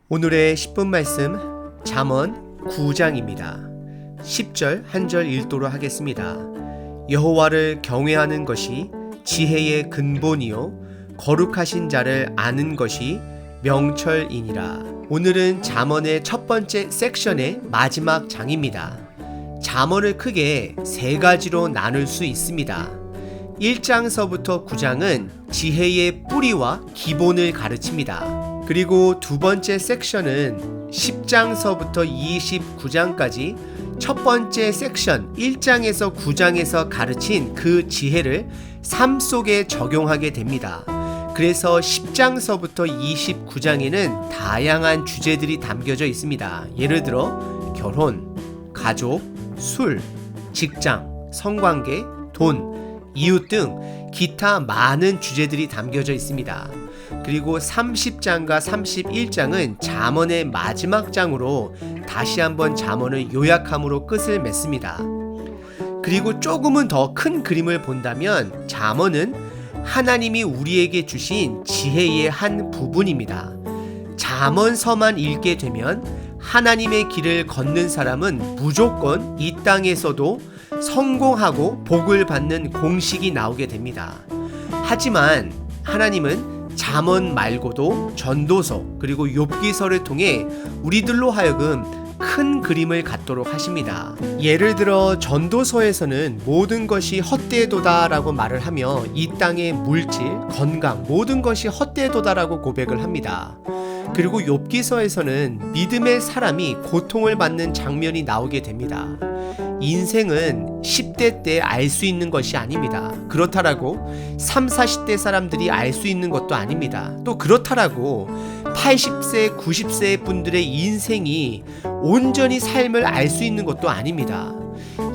오늘의 10분 말씀 잠언 9장입니다. 10절 한 절 읽도록 하겠습니다. 여호와를 경외하는 것이 지혜의 근본이요 거룩하신 자를 아는 것이 명철이니라. 오늘은 잠언의 첫 번째 섹션의 마지막 장입니다. 잠언을 크게 세 가지로 나눌 수 있습니다. 1장서부터 9장은 지혜의 뿌리와 기본을 가르칩니다. 그리고 두 번째 섹션은 10장서부터 29장까지 첫 번째 섹션 1장에서 9장에서 가르친 그 지혜를 삶 속에 적용하게 됩니다. 그래서 10장서부터 29장에는 다양한 주제들이 담겨져 있습니다. 예를 들어 결혼, 가족, 술, 직장, 성관계, 돈, 이웃 등 기타 많은 주제들이 담겨져 있습니다. 그리고 30장과 31장은 잠언의 마지막 장으로 다시 한번 잠언을 요약함으로 끝을 맺습니다. 그리고 조금은 더 큰 그림을 본다면 잠언은 하나님이 우리에게 주신 지혜의 한 부분입니다. 잠언서만 읽게 되면 하나님의 길을 걷는 사람은 무조건 이 땅에서도 성공하고 복을 받는 공식이 나오게 됩니다. 하지만 하나님은 잠언 말고도 전도서 그리고 욥기서를 통해 우리들로 하여금 큰 그림을 갖도록 하십니다. 예를 들어 전도서에서는 모든 것이 헛되도다라고 말을 하며 이 땅의 물질, 건강 모든 것이 헛되도다라고 고백을 합니다. 그리고 욥기서에서는 믿음의 사람이 고통을 받는 장면이 나오게 됩니다. 인생은 10대 때 알 수 있는 것이 아닙니다. 그렇다라고 3, 40대 사람들이 알 수 있는 것도 아닙니다. 또 그렇다라고 80세, 90세 분들의 인생이 온전히 삶을 알 수 있는 것도 아닙니다.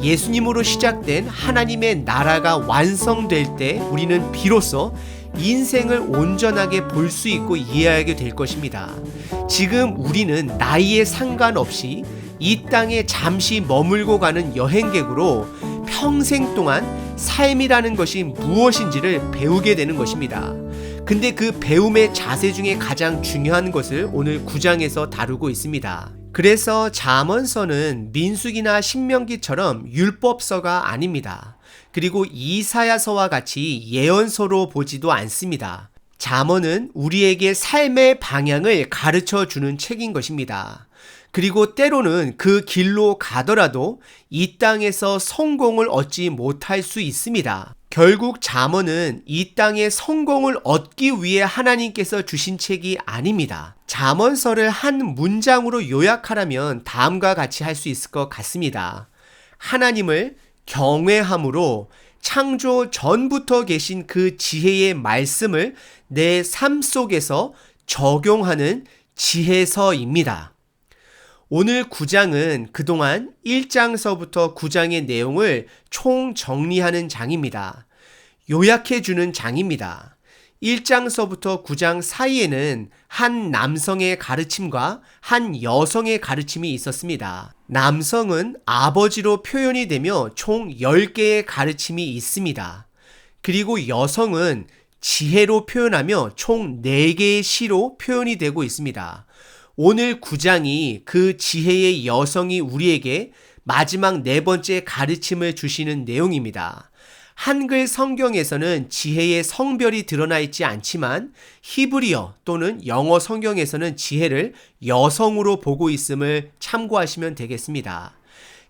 예수님으로 시작된 하나님의 나라가 완성될 때 우리는 비로소 인생을 온전하게 볼 수 있고 이해하게 될 것입니다. 지금 우리는 나이에 상관없이 이 땅에 잠시 머물고 가는 여행객으로 평생 동안 삶이라는 것이 무엇인지를 배우게 되는 것입니다. 근데 그 배움의 자세 중에 가장 중요한 것을 오늘 9장에서 다루고 있습니다. 그래서 잠언서는 민수기나 신명기처럼 율법서가 아닙니다. 그리고 이사야서와 같이 예언서로 보지도 않습니다. 잠언은 우리에게 삶의 방향을 가르쳐 주는 책인 것입니다. 그리고 때로는 그 길로 가더라도 이 땅에서 성공을 얻지 못할 수 있습니다. 결국 잠언은 이 땅에 성공을 얻기 위해 하나님께서 주신 책이 아닙니다. 잠언서를 한 문장으로 요약하라면 다음과 같이 할 수 있을 것 같습니다. 하나님을 경외함으로 창조 전부터 계신 그 지혜의 말씀을 내 삶 속에서 적용하는 지혜서입니다. 오늘 9장은 그동안 1장서부터 9장의 내용을 총 정리하는 장입니다. 요약해주는 장입니다. 1장서부터 9장 사이에는 한 남성의 가르침과 한 여성의 가르침이 있었습니다. 남성은 아버지로 표현이 되며 총 10개의 가르침이 있습니다. 그리고 여성은 지혜로 표현하며 총 4개의 시로 표현이 되고 있습니다. 오늘 9장이 그 지혜의 여성이 우리에게 마지막 4번째 가르침을 주시는 내용입니다. 한글 성경에서는 지혜의 성별이 드러나 있지 않지만 히브리어 또는 영어 성경에서는 지혜를 여성으로 보고 있음을 참고하시면 되겠습니다.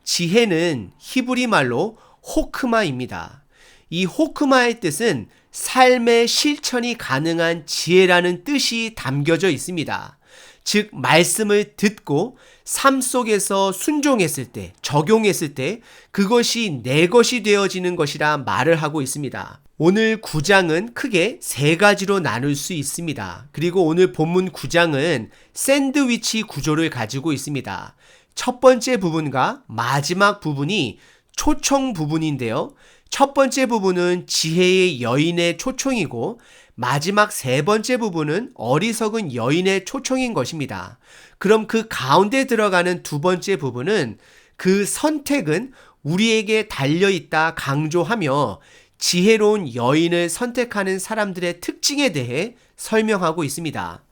지혜는 히브리 말로 호크마입니다. 이 호크마의 뜻은 삶의 실천이 가능한 지혜라는 뜻이 담겨져 있습니다. 즉 말씀을 듣고 삶 속에서 순종했을 때, 적용했을 때 그것이 내 것이 되어지는 것이라 말을 하고 있습니다. 오늘 9장은 크게 3가지로 나눌 수 있습니다. 그리고 오늘 본문 9장은 샌드위치 구조를 가지고 있습니다. 첫 번째 부분과 마지막 부분이 초청 부분인데요. 첫 번째 부분은 지혜의 여인의 초청이고 마지막 3번째 부분은 어리석은 여인의 초청인 것입니다. 그럼 그 가운데 들어가는 2번째 부분은 그 선택은 우리에게 달려있다 강조하며 지혜로운 여인을 선택하는 사람들의 특징에 대해 설명하고 있습니다.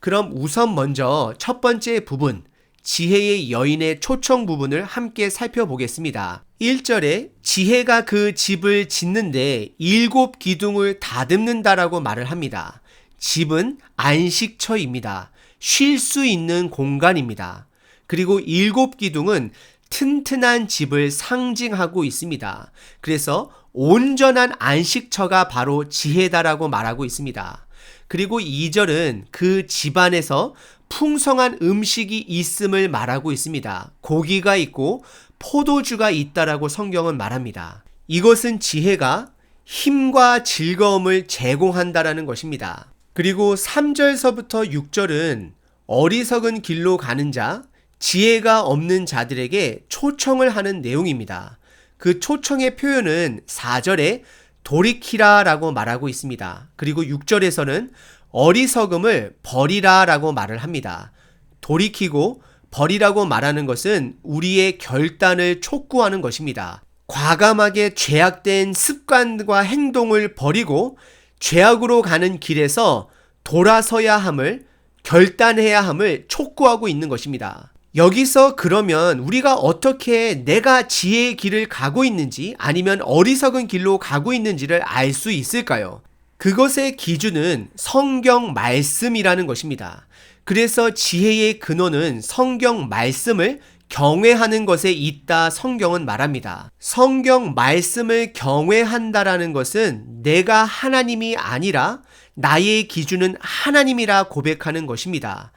그럼 우선 먼저 첫 번째 부분, 지혜의 여인의 초청 부분을 함께 살펴보겠습니다. 1절에 지혜가 그 집을 짓는데 7 기둥을 다듬는다라고 말을 합니다. 집은 안식처입니다. 쉴 수 있는 공간입니다. 그리고 7 기둥은 튼튼한 집을 상징하고 있습니다. 그래서 온전한 안식처가 바로 지혜다라고 말하고 있습니다. 그리고 2절은 그 집안에서 풍성한 음식이 있음을 말하고 있습니다. 고기가 있고 포도주가 있다라고 성경은 말합니다. 이것은 지혜가 힘과 즐거움을 제공한다라는 것입니다. 그리고 3절서부터 6절은 어리석은 길로 가는 자, 지혜가 없는 자들에게 초청을 하는 내용입니다. 그 초청의 표현은 4절에 돌이키라 라고 말하고 있습니다. 그리고 6절에서는 어리석음을 버리라 라고 말을 합니다. 돌이키고 버리라고 말하는 것은 우리의 결단을 촉구하는 것입니다. 과감하게 죄악된 습관과 행동을 버리고 죄악으로 가는 길에서 돌아서야 함을, 결단해야 함을 촉구하고 있는 것입니다. 여기서 그러면 우리가 어떻게 내가 지혜의 길을 가고 있는지 아니면 어리석은 길로 가고 있는지를 알 수 있을까요? 그것의 기준은 성경 말씀이라는 것입니다. 그래서 지혜의 근원은 성경 말씀을 경외하는 것에 있다 성경은 말합니다. 성경 말씀을 경외한다라는 것은 내가 하나님이 아니라 나의 기준은 하나님이라 고백하는 것입니다.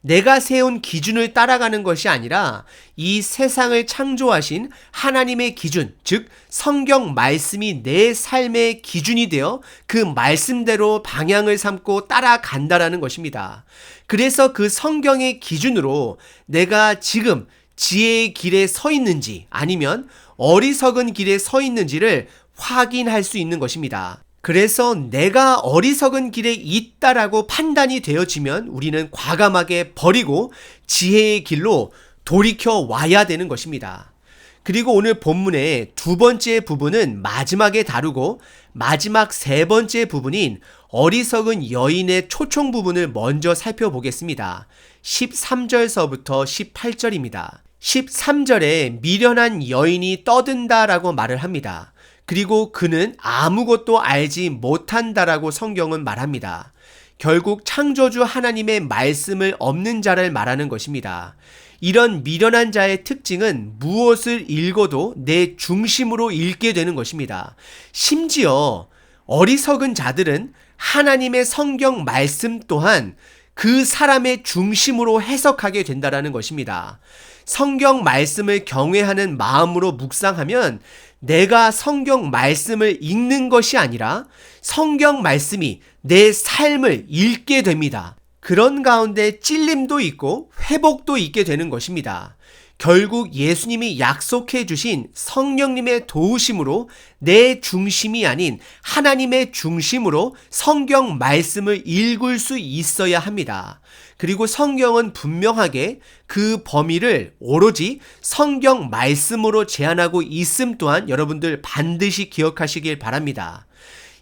내가 세운 기준을 따라가는 것이 아니라 이 세상을 창조하신 하나님의 기준, 즉 성경 말씀이 내 삶의 기준이 되어 그 말씀대로 방향을 삼고 따라간다라는 것입니다. 그래서 그 성경의 기준으로 내가 지금 지혜의 길에 서 있는지 아니면 어리석은 길에 서 있는지를 확인할 수 있는 것입니다. 그래서 내가 어리석은 길에 있다라고 판단이 되어지면 우리는 과감하게 버리고 지혜의 길로 돌이켜 와야 되는 것입니다. 그리고 오늘 본문의 두 번째 부분은 마지막에 다루고 마지막 세 번째 부분인 어리석은 여인의 초청 부분을 먼저 살펴보겠습니다. 13절서부터 18절입니다. 13절에 미련한 여인이 떠든다라고 말을 합니다. 그리고 그는 아무것도 알지 못한다라고 성경은 말합니다. 결국 창조주 하나님의 말씀을 없는 자를 말하는 것입니다. 이런 미련한 자의 특징은 무엇을 읽어도 내 중심으로 읽게 되는 것입니다. 심지어 어리석은 자들은 하나님의 성경 말씀 또한 그 사람의 중심으로 해석하게 된다라는 것입니다. 성경 말씀을 경외하는 마음으로 묵상하면 내가 성경 말씀을 읽는 것이 아니라 성경 말씀이 내 삶을 읽게 됩니다. 그런 가운데 찔림도 있고 회복도 있게 되는 것입니다. 결국 예수님이 약속해 주신 성령님의 도우심으로 내 중심이 아닌 하나님의 중심으로 성경 말씀을 읽을 수 있어야 합니다. 그리고 성경은 분명하게 그 범위를 오로지 성경 말씀으로 제한하고 있음 또한 여러분들 반드시 기억하시길 바랍니다.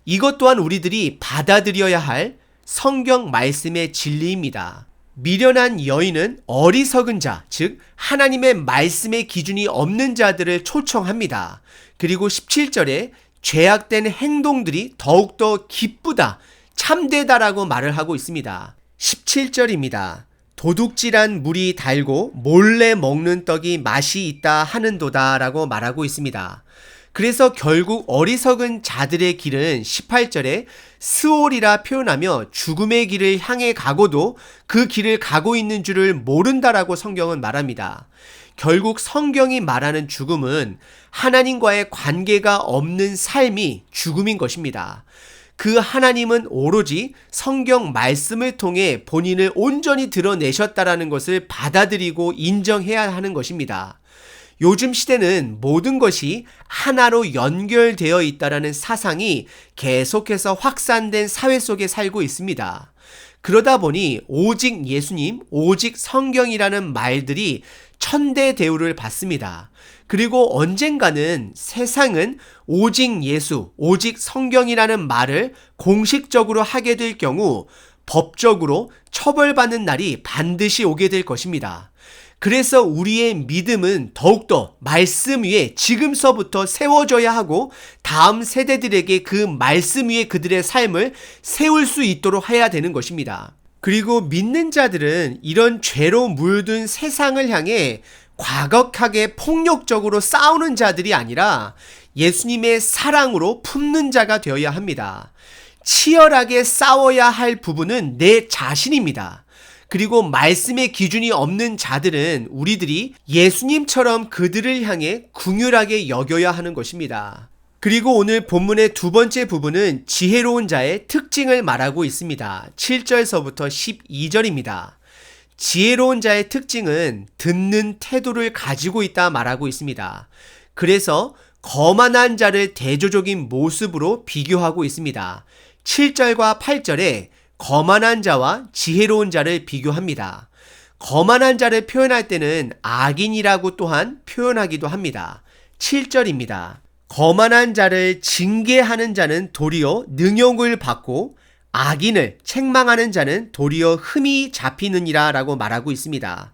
이것 또한 우리들이 받아들여야 할 성경 말씀의 진리입니다. 미련한 여인은 어리석은 자, 즉 하나님의 말씀의 기준이 없는 자들을 초청합니다. 그리고 17절에 죄악된 행동들이 더욱더 기쁘다, 참되다라고 말을 하고 있습니다. 17절입니다. 도둑질한 물이 달고 몰래 먹는 떡이 맛이 있다 하는도다 라고 말하고 있습니다. 그래서 결국 어리석은 자들의 길은 18절에 스올이라 표현하며 죽음의 길을 향해 가고도 그 길을 가고 있는 줄을 모른다라고 성경은 말합니다. 결국 성경이 말하는 죽음은 하나님과의 관계가 없는 삶이 죽음인 것입니다. 그 하나님은 오로지 성경 말씀을 통해 본인을 온전히 드러내셨다라는 것을 받아들이고 인정해야 하는 것입니다. 요즘 시대는 모든 것이 하나로 연결되어 있다라는 사상이 계속해서 확산된 사회 속에 살고 있습니다. 그러다 보니 오직 예수님, 오직 성경이라는 말들이 천대 대우를 받습니다. 그리고 언젠가는 세상은 오직 예수, 오직 성경이라는 말을 공식적으로 하게 될 경우 법적으로 처벌받는 날이 반드시 오게 될 것입니다. 그래서 우리의 믿음은 더욱더 말씀 위에 지금서부터 세워져야 하고 다음 세대들에게 그 말씀 위에 그들의 삶을 세울 수 있도록 해야 되는 것입니다. 그리고 믿는 자들은 이런 죄로 물든 세상을 향해 과격하게 폭력적으로 싸우는 자들이 아니라 예수님의 사랑으로 품는 자가 되어야 합니다. 치열하게 싸워야 할 부분은 내 자신입니다. 그리고 말씀의 기준이 없는 자들은 우리들이 예수님처럼 그들을 향해 긍휼하게 여겨야 하는 것입니다. 그리고 오늘 본문의 두 번째 부분은 지혜로운 자의 특징을 말하고 있습니다. 7절서부터 12절입니다. 지혜로운 자의 특징은 듣는 태도를 가지고 있다 말하고 있습니다. 그래서 거만한 자를 대조적인 모습으로 비교하고 있습니다. 7절과 8절에 거만한 자와 지혜로운 자를 비교합니다. 거만한 자를 표현할 때는 악인이라고 또한 표현하기도 합니다. 7절입니다. 거만한 자를 징계하는 자는 도리어 능욕을 받고 악인을 책망하는 자는 도리어 흠이 잡히느니라 라고 말하고 있습니다.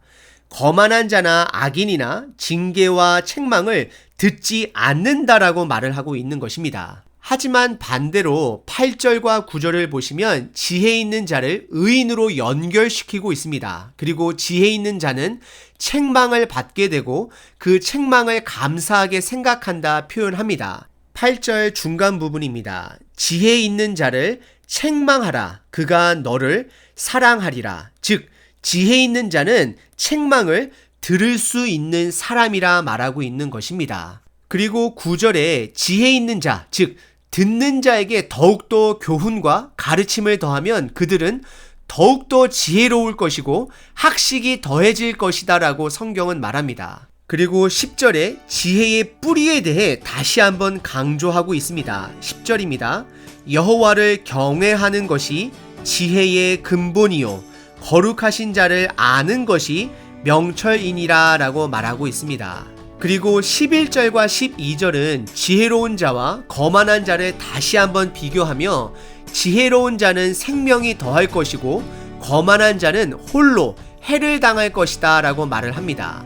거만한 자나 악인이나 징계와 책망을 듣지 않는다라고 말을 하고 있는 것입니다. 하지만 반대로 8절과 9절을 보시면 지혜 있는 자를 의인으로 연결시키고 있습니다. 그리고 지혜 있는 자는 책망을 받게 되고 그 책망을 감사하게 생각한다 표현합니다. 8절 중간 부분입니다. 지혜 있는 자를 책망하라. 그가 너를 사랑하리라. 즉 지혜 있는 자는 책망을 들을 수 있는 사람이라 말하고 있는 것입니다. 그리고 9절에 지혜 있는 자, 즉 듣는 자에게 더욱더 교훈과 가르침을 더하면 그들은 더욱더 지혜로울 것이고 학식이 더해질 것이다 라고 성경은 말합니다. 그리고 10절에 지혜의 뿌리에 대해 다시 한번 강조하고 있습니다. 10절입니다. 여호와를 경외하는 것이 지혜의 근본이요 거룩하신 자를 아는 것이 명철이니라 라고 말하고 있습니다. 그리고 11절과 12절은 지혜로운 자와 거만한 자를 다시 한번 비교하며 지혜로운 자는 생명이 더할 것이고 거만한 자는 홀로 해를 당할 것이다 라고 말을 합니다.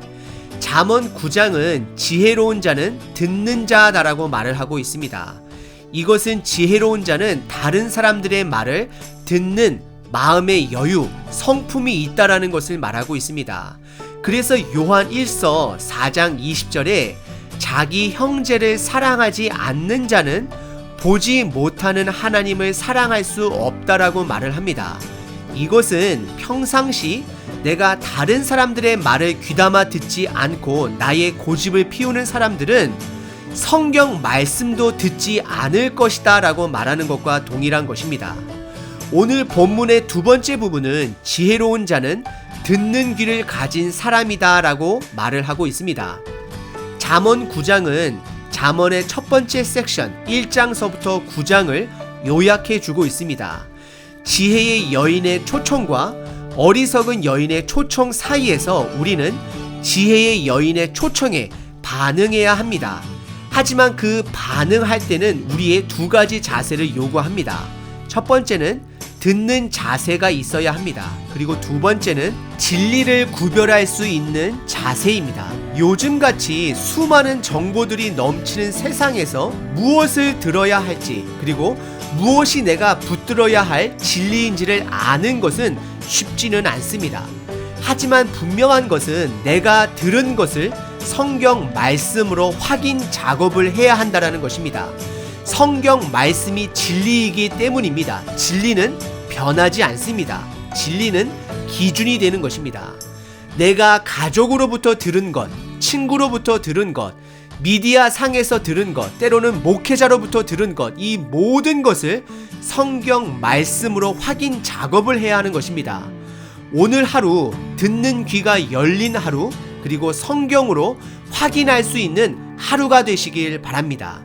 잠언 9장은 지혜로운 자는 듣는 자다라고 말을 하고 있습니다. 이것은 지혜로운 자는 다른 사람들의 말을 듣는 마음의 여유, 성품이 있다라는 것을 말하고 있습니다. 그래서 요한 1서 4장 20절에 자기 형제를 사랑하지 않는 자는 보지 못하는 하나님을 사랑할 수 없다라고 말을 합니다. 이것은 평상시 내가 다른 사람들의 말을 귀담아 듣지 않고 나의 고집을 피우는 사람들은 성경 말씀도 듣지 않을 것이다 라고 말하는 것과 동일한 것입니다. 오늘 본문의 두 번째 부분은 지혜로운 자는 듣는 귀를 가진 사람이다 라고 말을 하고 있습니다. 잠언 9장은 잠언의 첫 번째 섹션 1장서부터 9장을 요약해 주고 있습니다. 지혜의 여인의 초청과 어리석은 여인의 초청 사이에서 우리는 지혜의 여인의 초청에 반응해야 합니다. 하지만 그 반응할 때는 우리의 두 가지 자세를 요구합니다. 첫 번째는 듣는 자세가 있어야 합니다. 그리고 두 번째는 진리를 구별할 수 있는 자세입니다. 요즘같이 수많은 정보들이 넘치는 세상에서 무엇을 들어야 할지 그리고 무엇이 내가 붙들어야 할 진리인지를 아는 것은 쉽지는 않습니다. 하지만 분명한 것은 내가 들은 것을 성경 말씀으로 확인 작업을 해야 한다는 것입니다. 성경 말씀이 진리이기 때문입니다. 진리는 변하지 않습니다. 진리는 기준이 되는 것입니다. 내가 가족으로부터 들은 것, 친구로부터 들은 것, 미디어 상에서 들은 것, 때로는 목회자로부터 들은 것, 이 모든 것을 성경 말씀으로 확인 작업을 해야 하는 것입니다. 오늘 하루 듣는 귀가 열린 하루, 그리고 성경으로 확인할 수 있는 하루가 되시길 바랍니다.